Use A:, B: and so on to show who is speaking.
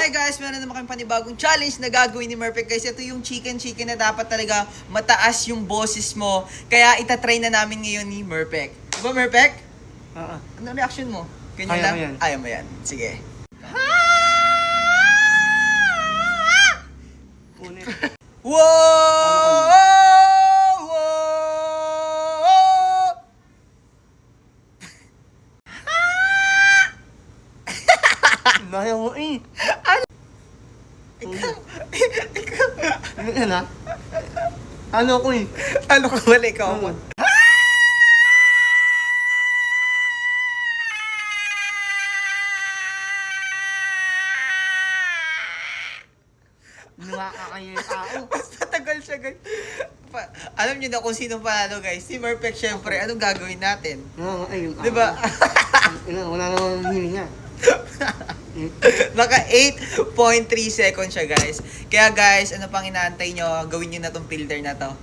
A: Hi guys, meron naman kayong panibagong challenge na gagawin ni Murphy. Guys, ito yung chicken na dapat talaga mataas yung boses mo. Kaya itatry na namin ngayon ni Murphy. Diba Murphy?
B: Oo.
A: Anong reaction mo? Ganyan
B: Kaya
A: lang?
B: ko yan.
A: Ayaw mo yan. Sige.
B: Ulit.
A: Wow!
B: Daya mo eh.
A: Ikaw.
B: Ano yan ha? Ano ko eh?
A: Ano ka wala ikaw mo?
B: Nakakaya yung tao.
A: Mas matagal siya guys. Alam niyo na kung sino panalo guys. Si Murphy syempre. Anong gagawin natin?
B: Oo, ay yung tao.
A: Diba?
B: Wala namang hininga.
A: Naka 8.3 seconds siya guys. Kaya guys, ano pang inaantay nyo? Gawin nyo na tong filter na to.